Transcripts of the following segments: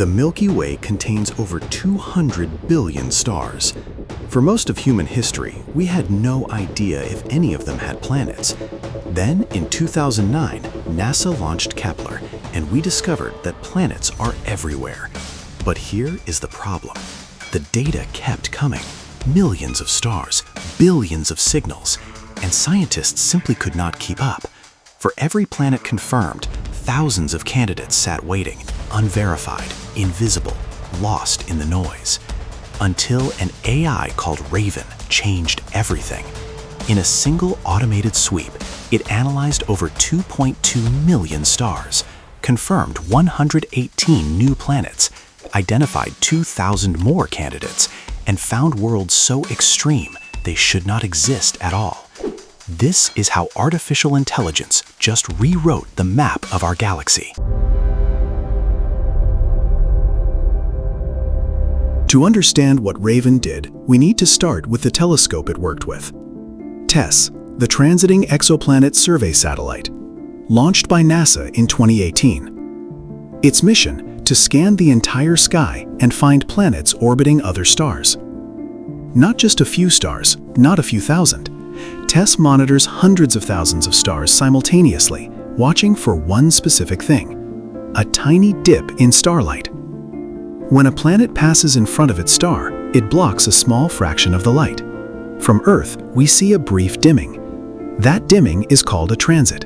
The Milky Way contains over 200 billion stars. For most of human history, we had no idea if any of them had planets. Then, in 2009, NASA launched Kepler, and we discovered that planets are everywhere. But here is the problem. The data kept coming. Millions of stars, billions of signals, and scientists simply could not keep up. For every planet confirmed, thousands of candidates sat waiting, unverified, invisible, lost in the noise. Until an AI called Raven changed everything. In a single automated sweep, it analyzed over 2.2 million stars, confirmed 118 new planets, identified 2,000 more candidates, and found worlds so extreme they should not exist at all. This is how artificial intelligence just rewrote the map of our galaxy. To understand what Raven did, we need to start with the telescope it worked with. TESS, the Transiting Exoplanet Survey Satellite, launched by NASA in 2018. Its mission: to scan the entire sky and find planets orbiting other stars. Not just a few stars, not a few thousand. TESS monitors hundreds of thousands of stars simultaneously, watching for one specific thing: a tiny dip in starlight. When a planet passes in front of its star, it blocks a small fraction of the light. From Earth, we see a brief dimming. That dimming is called a transit,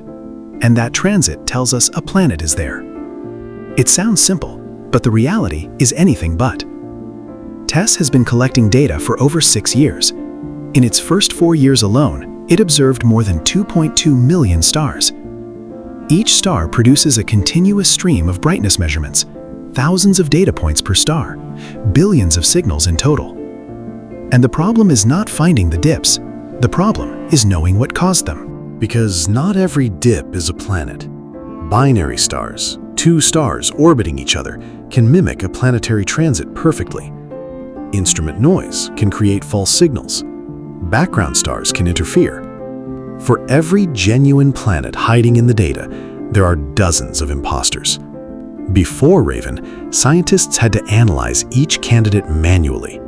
and that transit tells us a planet is there. It sounds simple, but the reality is anything but. TESS has been collecting data for over 6 years. In its first 4 years alone, it observed more than 2.2 million stars. Each star produces a continuous stream of brightness measurements, thousands of data points per star, billions of signals in total. And the problem is not finding the dips. The problem is knowing what caused them. Because not every dip is a planet. Binary stars, two stars orbiting each other, can mimic a planetary transit perfectly. Instrument noise can create false signals. Background stars can interfere. For every genuine planet hiding in the data, there are dozens of imposters. Before Raven, scientists had to analyze each candidate manually,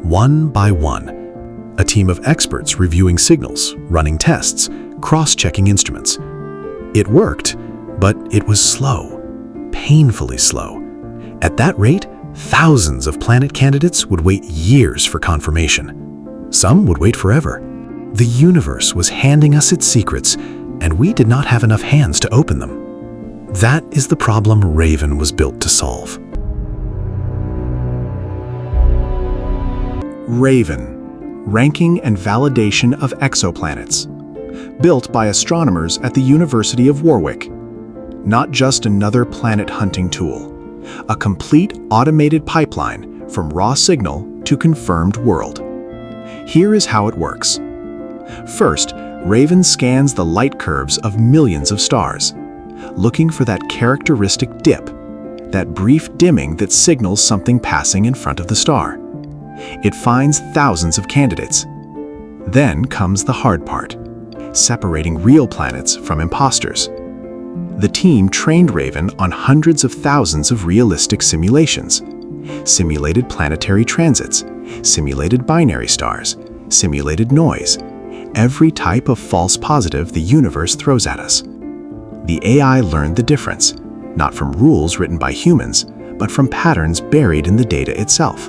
one by one. A team of experts reviewing signals, running tests, cross-checking instruments. It worked, but it was slow, painfully slow. At that rate, thousands of planet candidates would wait years for confirmation. Some would wait forever. The universe was handing us its secrets, and we did not have enough hands to open them. That is the problem Raven was built to solve. Raven, Ranking and Validation of Exoplanets. Built by astronomers at the University of Warwick. Not just another planet-hunting tool. A complete automated pipeline from raw signal to confirmed world. Here is how it works. First, Raven scans the light curves of millions of stars, looking for that characteristic dip, that brief dimming that signals something passing in front of the star. It finds thousands of candidates. Then comes the hard part, separating real planets from imposters. The team trained Raven on hundreds of thousands of realistic simulations. Simulated planetary transits, simulated binary stars, simulated noise, every type of false positive the universe throws at us. The AI learned the difference, not from rules written by humans, but from patterns buried in the data itself.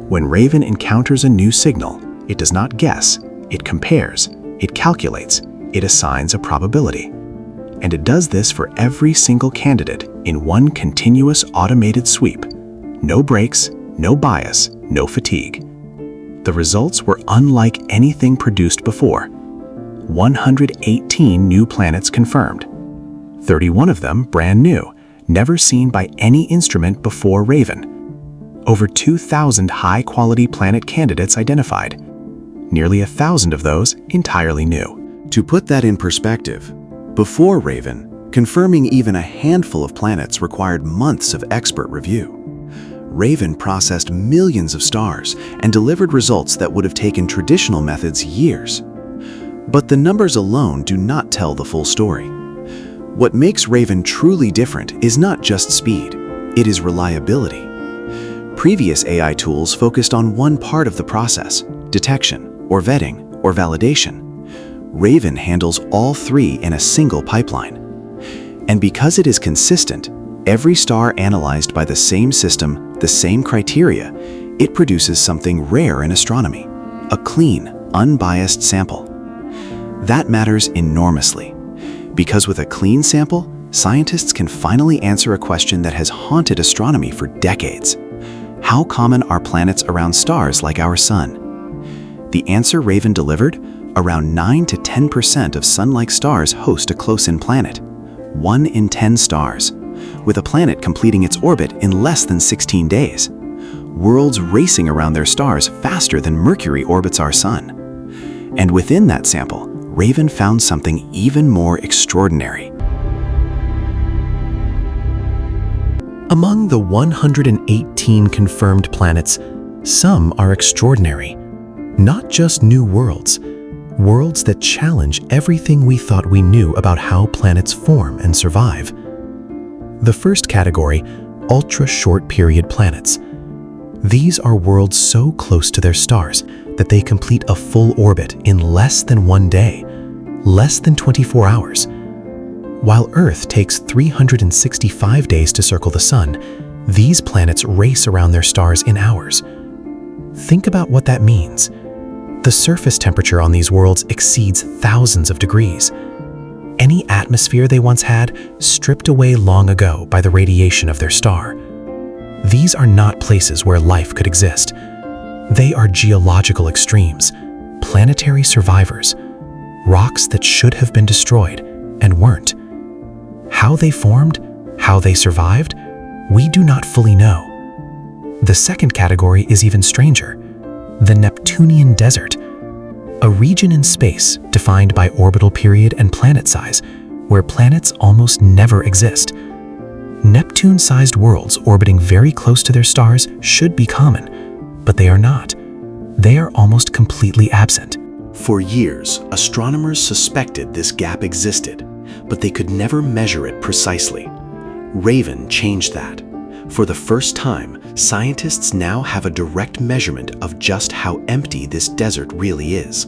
When Raven encounters a new signal, it does not guess, it compares, it calculates, it assigns a probability. And it does this for every single candidate in one continuous automated sweep. No breaks, no bias, no fatigue. The results were unlike anything produced before. 118 new planets confirmed. 31 of them brand new, never seen by any instrument before Raven. Over 2,000 high-quality planet candidates identified. Nearly 1,000 of those entirely new. To put that in perspective, before Raven, confirming even a handful of planets required months of expert review. Raven processed millions of stars and delivered results that would have taken traditional methods years. But the numbers alone do not tell the full story. What makes Raven truly different is not just speed, It is reliability. Previous AI tools focused on one part of the process, detection, or vetting, or validation. Raven handles all three in a single pipeline. And because it is consistent, every star analyzed by the same system, the same criteria, it produces something rare in astronomy, a clean, unbiased sample. That matters enormously, because with a clean sample, scientists can finally answer a question that has haunted astronomy for decades. How common are planets around stars like our Sun? The answer Raven delivered? Around 9 to 10% of Sun-like stars host a close-in planet. 1 in 10 stars, with a planet completing its orbit in less than 16 days. Worlds racing around their stars faster than Mercury orbits our Sun. And within that sample, Raven found something even more extraordinary. Among the 118 confirmed planets, some are extraordinary. Not just new worlds, worlds that challenge everything we thought we knew about how planets form and survive. The first category, ultra-short period planets. These are worlds so close to their stars that they complete a full orbit in less than 1 day, less than 24 hours. While Earth takes 365 days to circle the Sun, these planets race around their stars in hours. Think about what that means. The surface temperature on these worlds exceeds thousands of degrees. Any atmosphere they once had stripped away long ago by the radiation of their star. These are not places where life could exist. They are geological extremes, planetary survivors, rocks that should have been destroyed and weren't. How they formed, how they survived, we do not fully know. The second category is even stranger, the Neptunian desert, a region in space defined by orbital period and planet size, where planets almost never exist. Neptune-sized worlds orbiting very close to their stars should be common, but they are not. They are almost completely absent. For years, astronomers suspected this gap existed, but they could never measure it precisely. Raven changed that. For the first time, scientists now have a direct measurement of just how empty this desert really is.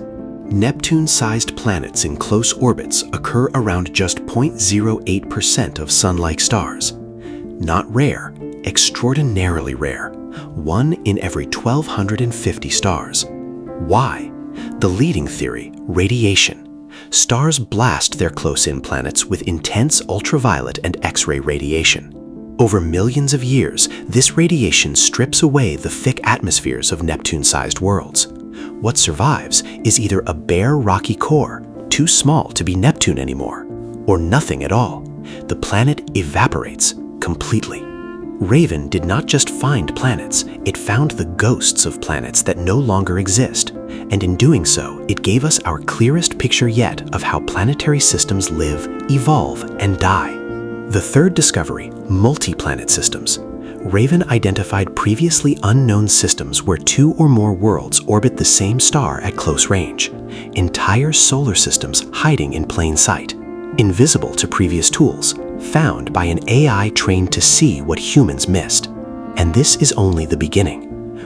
Neptune-sized planets in close orbits occur around just 0.08% of Sun-like stars. Not rare, extraordinarily rare, 1 in every 1,250 stars. Why? The leading theory, radiation. Stars blast their close-in planets with intense ultraviolet and X-ray radiation. Over millions of years, this radiation strips away the thick atmospheres of Neptune-sized worlds. What survives is either a bare rocky core, too small to be Neptune anymore, or nothing at all. The planet evaporates completely. Raven did not just find planets, it found the ghosts of planets that no longer exist, and in doing so, it gave us our clearest picture yet of how planetary systems live, evolve, and die. The third discovery, multi-planet systems. Raven identified previously unknown systems where 2 or more worlds orbit the same star at close range. Entire solar systems hiding in plain sight, invisible to previous tools, found by an AI trained to see what humans missed. And this is only the beginning.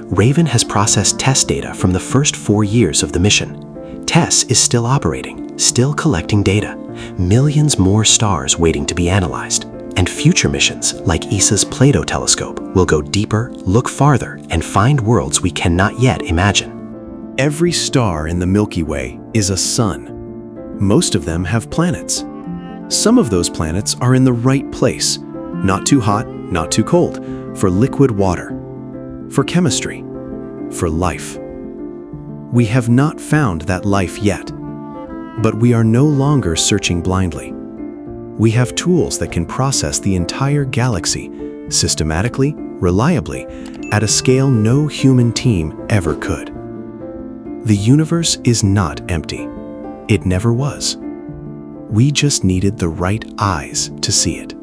Raven has processed TESS data from the first 4 years of the mission. TESS is still operating, still collecting data. Millions more stars waiting to be analyzed. And future missions, like ESA's Plato telescope, will go deeper, look farther, and find worlds we cannot yet imagine. Every star in the Milky Way is a sun. Most of them have planets. Some of those planets are in the right place, not too hot, not too cold, for liquid water, for chemistry, for life. We have not found that life yet, but we are no longer searching blindly. We have tools that can process the entire galaxy systematically, reliably, at a scale no human team ever could. The universe is not empty. It never was. We just needed the right eyes to see it.